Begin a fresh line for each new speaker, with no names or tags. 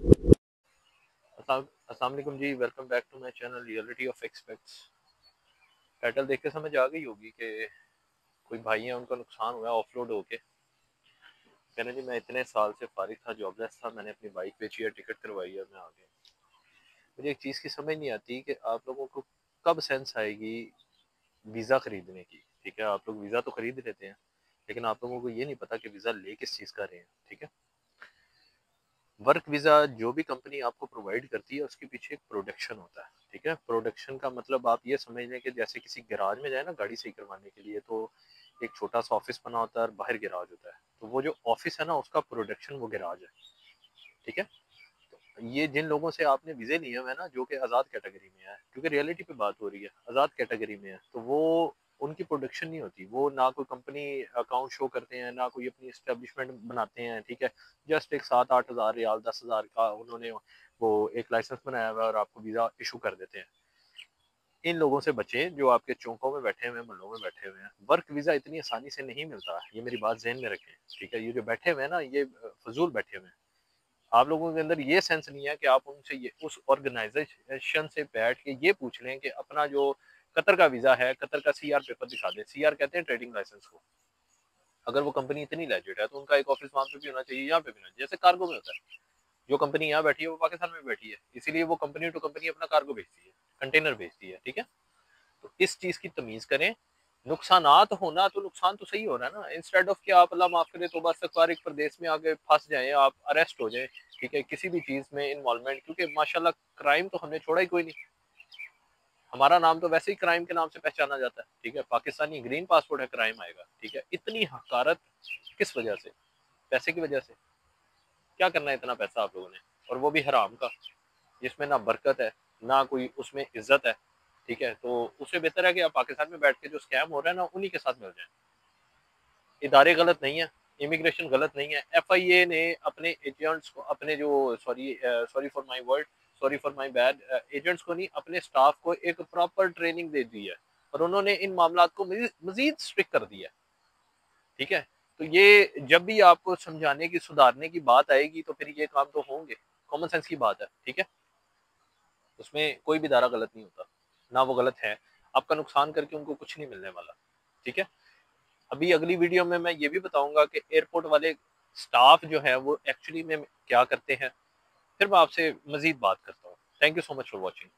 अस्सलाम वालेकुम जी, welcome back to my channel reality of expects. Title देख के समझ आ गई होगी कि कोई भाई है, उनका नुकसान हुआ ऑफलोड होके। कहने जी मैं इतने साल से फारिग था, जॉबलेस था, मैंने अपनी बाइक बेची है, टिकट करवाई है, मैं आ गया। मुझे एक चीज़ की समझ नहीं आती कि आप लोगों को कब सेंस आएगी वीज़ा खरीदने की। ठीक है, आप लोग वीज़ा तो खरीद लेते हैं, लेकिन आप लोगों को ये नहीं पता कि वीज़ा ले किस चीज़ का रहे हैं। ठीक है, वर्क वीज़ा जो भी कंपनी आपको प्रोवाइड करती है उसके पीछे एक प्रोडक्शन होता है। ठीक है, प्रोडक्शन का मतलब आप ये समझ लें कि जैसे किसी गैराज में जाए ना गाड़ी सही करवाने के लिए, तो एक छोटा सा ऑफिस बना होता है और बाहर गैराज होता है, तो वो जो ऑफिस है ना उसका प्रोडक्शन वो गैराज है। ठीक है, तो ये जिन लोगों से आपने वीज़े लिए हुए हैं ना, जो कि आज़ाद कैटेगरी में है, क्योंकि रियलिटी पे बात हो रही है, आज़ाद कैटेगरी में है, तो वो उनकी प्रोडक्शन नहीं होती। वो ना कोई कंपनी अकाउंट शो करते हैं, ना कोई अपनी एस्टेब्लिशमेंट बनाते हैं। ठीक है, जस्ट एक 7-8 हज़ार रियाल 10 हज़ार का उन्होंने वो एक लाइसेंस बनाया हुआ है और आपको वीज़ा इशू कर देते हैं। इन लोगों से बचें जो आपके चौकों में बैठे हुए हैं, महलों में बैठे हुए हैं। वर्क वीज़ा इतनी आसानी से नहीं मिलता, ये मेरी बात ज़हन में रखें। ठीक है, ये जो बैठे हुए हैं ना, ये फजूल बैठे हुए हैं। आप लोगों के अंदर ये सेंस नहीं है कि आप उनसे ये उस ऑर्गेनाइजेशन से बैठ के ये पूछ लें कि अपना जो कतर का वीज़ा है, कतर का सीआर पेपर दिखा दें। सीआर कहते हैं ट्रेडिंग लाइसेंस को। अगर वो कंपनी इतनी लेजिट है तो उनका एक ऑफिस वहाँ पे भी होना चाहिए, यहाँ पे भी होना चाहिए, जैसे कार्गो में होता है। जो कंपनी यहाँ बैठी है वो पाकिस्तान में बैठी है, इसीलिए वो कंपनी टू कंपनी अपना कार्गो भेजती है, कंटेनर भेजती है। ठीक है, तो इस चीज़ की तमीज़ करें। नुकसानात होना तो नुकसान तो सही हो रहा है ना, इंस्टेड ऑफ कि आप अल्लाह माफ करे तो बस सफार एक प्रदेश में आके फंस जाएं, आप अरेस्ट हो जाएं। ठीक है, किसी भी चीज़ में इन्वॉल्वमेंट, क्योंकि माशाल्लाह क्राइम तो हमने छोड़ा ही कोई नहीं। हमारा नाम तो वैसे ही क्राइम के नाम से पहचाना जाता है। ठीक है, पाकिस्तानी ग्रीन पासपोर्ट है, क्राइम आएगा। ठीक है, इतनी हकारत किस वजह से? पैसे की वजह से। क्या करना है इतना पैसा आप लोगों ने, और वो भी हराम का, जिसमें ना बरकत है ना कोई उसमें इज्जत है। ठीक है, तो उससे बेहतर है कि आप पाकिस्तान में बैठ के जो स्कैम हो रहा है ना उन्हीं के साथ मिल जाए। इदारे गलत नहीं है, इमिग्रेशन गलत नहीं है। एफआईए ने अपने एजेंट्स को, अपने जो sorry for my word, sorry for my bad, agents को नहीं, अपने स्टाफ को एक प्रॉपर ट्रेनिंग दे दी है और उन्होंने इन मामलात को मजीद स्ट्रिक्ट कर दिया है। ठीक है, तो ये जब भी आपको समझाने की, सुधारने की बात आएगी तो फिर ये काम तो होंगे। कॉमन सेंस की बात है। ठीक है, उसमें कोई भी दारा गलत नहीं होता, ना वो गलत है। आपका नुकसान करके उनको कुछ नहीं मिलने वाला। ठीक है, अभी अगली वीडियो में मैं ये भी बताऊंगा कि एयरपोर्ट वाले स्टाफ जो है वो एक्चुअली में क्या करते हैं। फिर मैं आपसे मजीद बात करता हूँ। Thank you so much for watching.